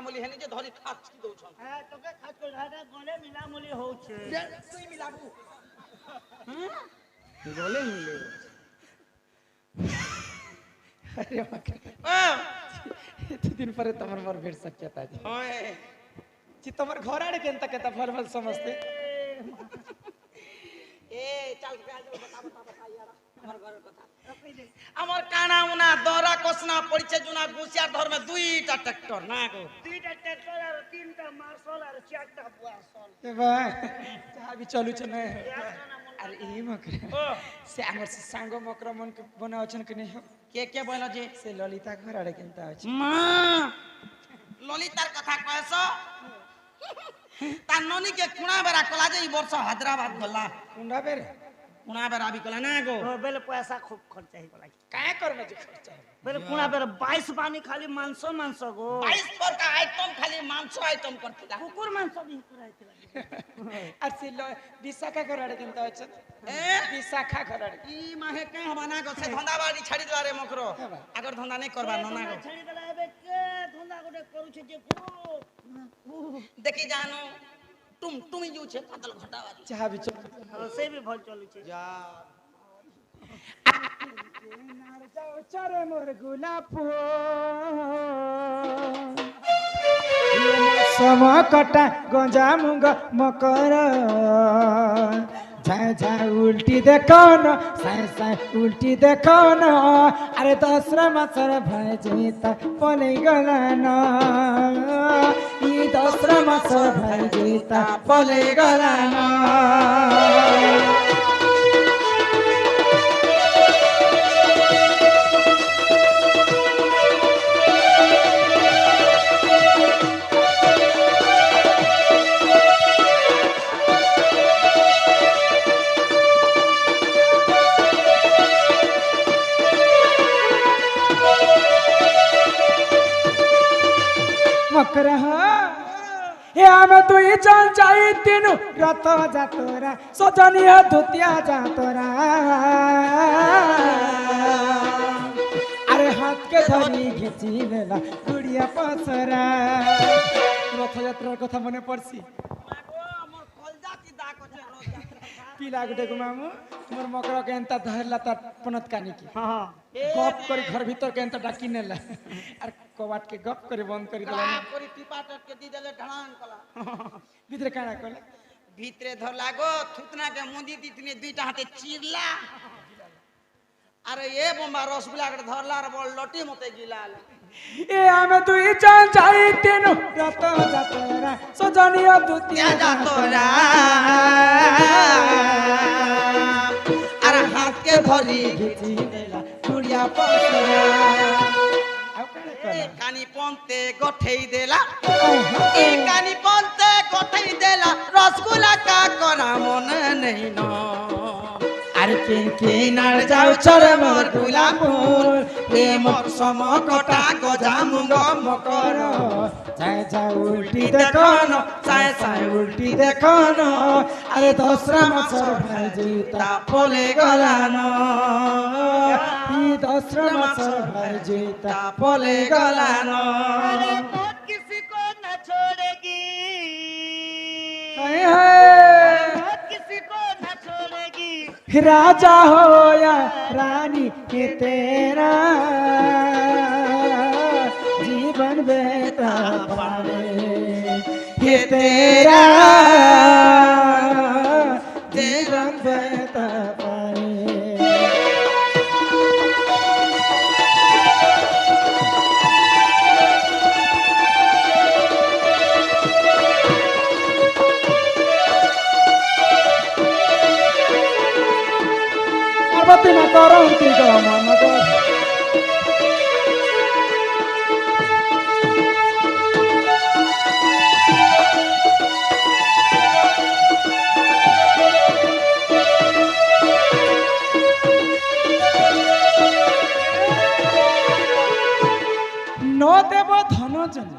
মিলামুলি হেনি যে ধরি খাচ্ছি দউছন হ্যাঁ তোকে খাচ করে হাতে গলে মিলামুলি হচ্ছে তুই মিলাবু গলে মিলে अरे एत दिन पर तमर मोर भेट सत्यता जी ओए ची तमर घर आड़े केनता केता फरफल समझते ए चल के आज बता यार আমার ঘরের কথা আমার কানা উনা দরা কোসনা পরিচয় জুনা গুছিয়া ধর্মে দুইটা ট্রাক্টর না গো দুইটা ট্রাক্টর আর তিনটা মার্শাল আর চারটা বুয়াশল ए बा चाहा भी चलू छ नै अरे ई मकर से हमर से सांगो मकर मन के बनाव छन कि नहीं কে বলো যে से ललिता घर आड़े केनता अछि মা ললিতার কথা কয়ছ তার ননিকে কুণা বেড়া কলা যে এই বর্ষ হায়দ্রাবাদ গলা कुंडा बेरे কুণা বেড়া বি কলা না গো বেলে পয়সा खूब खर्चा ही बोला काय करबे जे खर्चा है बेले कुणा बेले 22 पानी खाली मांस गो 22 प्रकार आइटम खाली मांस आइटम करतिला कुकुर मांस भी कराइतिला और से विशाखा घर आड़े केनता अछि ए विशाखा घर आड़े ई माहे के हबाना गो से धंधा बाड़ी छाड़ी दिला रे मकरो हेबा। अगर धंधा नहीं करबा नना गो छड़ी देला एबे के धंधा गोटे करू छे जे देखी जानो तुम ही जो छे पातल घटावारी चाहा भी चल से भी भल चलू छे जा नार जाओ चरे मोर गुलाब सम कटा गंजा मुंग मकर झाय झाय उल्टी देखो न साय साय उल्टी देखो न अरे दसरा मासर भाई जीता पले गला न ई दसरा मासर भाई जीता पले गला न मकर हे आम तुई चल जाई तीनू रथ जातरा सजनिया धुतिया जातरा अरे हाथ के धरी घेची लेला गुड़िया पसरा रथ यात्रार कथा मने पड़सी मागो मोर कलजा की दाग छे रोज यात्रा पीला गुटे को मामू मोर मकर के एंता धरला त पनत कानी की हां गप करी घर भीतर के एंता डाकी नेला और कवाट के गप करे बंद करी देला कला करी टिपा टट के दी देले ढान कला भीतर काना कले ভিতরে ধর লাগো থুতনাকে মুদি দিতনে দুইটা হাতে চিরলা আরে এ বোম্বা রসগোল্লা করে ধরলা আর বল লটি মতে গিলাল ए आमे तुई चल जाई तीनू रथ जातरा सजनिया धुतिया যা তোরা আর হাতকে ধরি घेची नेला गुड़िया पसरा आउ काना এ कला কানি পন্তে গঠেই দেলা এ কানি পন্তে গঠেই দেলা রসগোল্লা কা করা মনে নেই ন अरे किन কিনার যাও চরে মোর গোলাপ ফুল প্রেমর সমকটা গজা মুঙ্গ মকর जाय जाय उल्टी দেখো देखो ন চায় চায় উল্টি দেখো ন अरे दसरा मासर भाई जीता তা ফলে গলানো ई दसरा मासर भाई जीता তা ফলে গলানো अरे मौत किसी को न छोड़ेगी हाय हाय मौत किसी को न छोड़ेगी राजा हो या रानी के तेरा जीवन बेटा पावे ये तेरा जीवन बेटा पावे पार्वती न करंती गमन न देव धन जन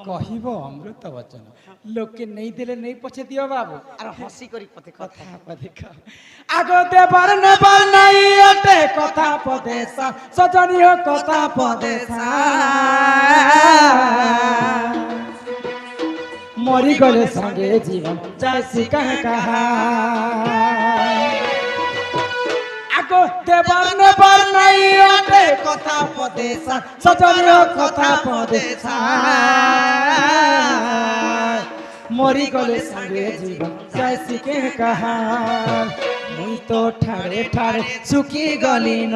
कहिब अमृत वचन लोक के नहीं देले नहीं पछे दियो बाबू আর হসি করি পথে কথা কথা পদেখা আগো দেবার নেবার নাই অটে কথা পদেশা সজনীয় কথা পদেশা মরি গলে সঙ্গে জীবন যাইছি কাহা আগো দেবার নেবার নাই ওতে কথা পদে সজনীয় কথা পদে মরি গলে সঙ্গে জীবন যাইছি কাহা মুই তো ঠাড়ে ঠাড়ে চুকি গলি ন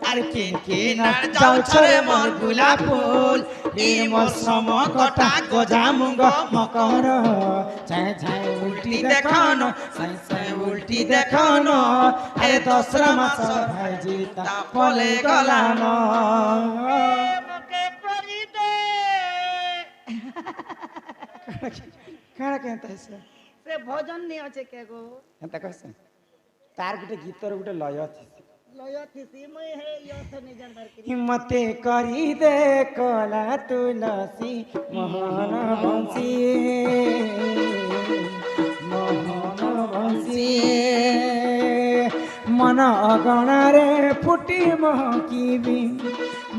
আর কে না যাও ছড়ে মন গোলাপ ফুল এই মৌসুম কটা গজা মুঙ্গ মকর ছায় ছায় উল্টি দেখান ছায় ছায় উল্টি দেখান আরে দশরা মাস ভাইজি তা পলে গলান মকে করি দে কারা কেন তাইছে সে ভজন নি আছে কে গো এন্তা কইছে তার গুটে গীতর গুটে লয় আছে লয় থিসি মই হে ইয়ত নি জানবার কি হিম্মতে করি দে কলা তুলসী মোহন বংশী মন অগণারে ফুটি মহকিবি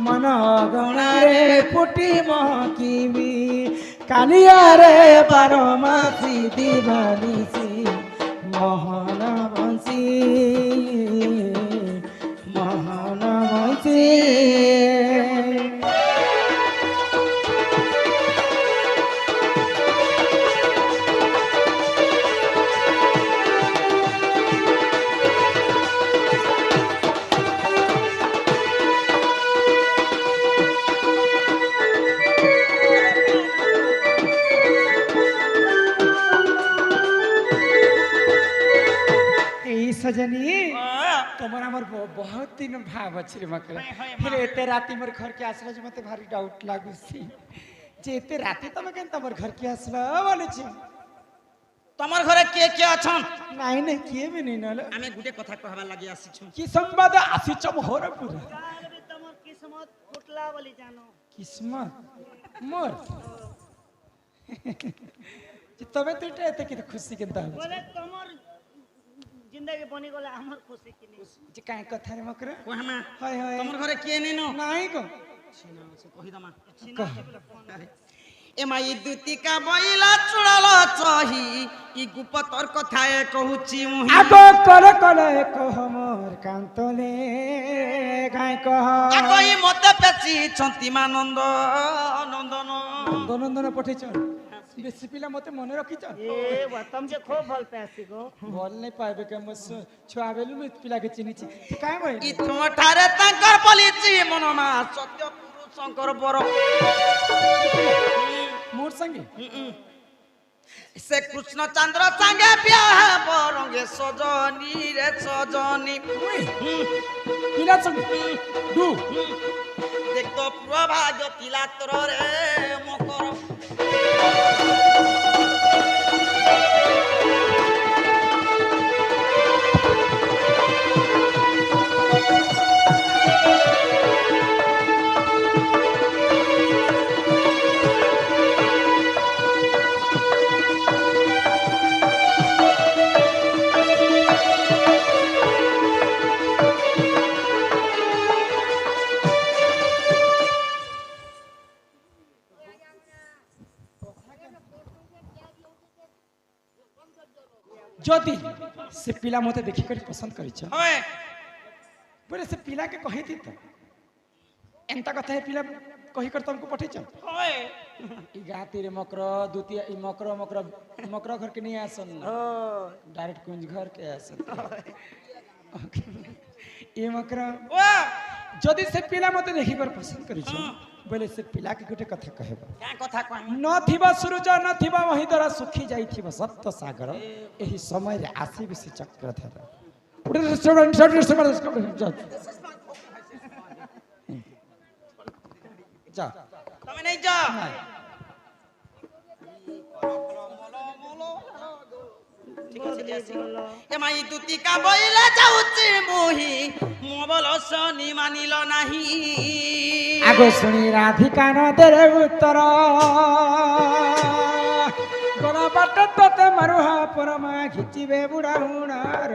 মন অগণারে ফুটি মহকিবি কালিয়ারে বারমাসি দিবানিসি মোহন বংশী মোহন বংশী सजनी তোমার আমার বহুত দিন ভাব আছে রে মকরা ফির এতে রাতি মোর ঘর কে আসলা যে মতে ভারি ডাউট লাগুছি যে এতে রাতি তুমি কেন তোমার ঘর কে আসলা বলেছি তোমার ঘরে কে কে আছন নাই না কে বি নাই নলে আমি গুটে কথা কহবার লাগি আসিছু কি সংবাদ আসিছ মোহর পুরা তার বি তোমার কিসমত ফুটলা বলি জানো কিসমত মোর যে তবে তুই এতে কি খুশি কেন তা বলে তোমার জিন্দগি বনি গলে আমার খুশি কিনি যে কাই কথা রে মকরা কহমা হয় হয় তোমার ঘরে কে নেনো নাই গো সিনা আছে কহি দমা কহ এমা ই দুতিকা বইলা চুড়াল চহি ই গুপতর কথায় কহুচি মুহি আগো করে করে কহ মোর কান্তলে গায় কহ আগো ই মতে পেছি ছন্তিমা নন্দ নন্দন নন্দন পঠেছ বেশি পিলা মতে মনে রখিছ এ বা তুমি যে খুব ভাল পাসি গো বল নাই পাইবে কে মো ছুয়া বেলু মে পিলাকে চিনিছি কাই বই ই তোমাঠারে তাঙ্কর বলিছি মনমা সত্য পুরুষ শঙ্কর বর মোর সঙ্গে সে কৃষ্ণ চন্দ্র সঙ্গে বিয়াহ বরঙ্গে সজনী রে সজনী পিলা সঙ্গে দু দেখতো প্রভাগ তিলা তোর রে মকর যদি সে পিলা মতে দেখি করে পছন্দ করিছ হয় বলে সে পিলা কে কহি দি তো এন্তা কথা হে পিলা কহি कर तुमको पठेछ হয় इ गाती रे मकर द्वितीय इ मकर मकर मकर घर के नहीं आसन डायरेक्ट कुंज घर के आसन ए मकर ও যদি সে পিলা মতে দেখি করে পছন্দ করিছ বলে সে পিলা के गुटे कथा कहबो क्या কথা কই नथिबा सूरज नथिबा वही द्वारा सुखी जाइथिबा सप्त सागर एही समय रे आसी बिसी चक्रधर जा তুমি নেই যা ঠিক আছে দিয়াছি এমাই দুতিকা বইলা যাউছি মোহি মোবল শনি মানিল নাহি আগো শুনি রাধিকা নদের উত্তর গোনা বাট তোতে মারুহা পরমা খিচিবে বুড়া হুণার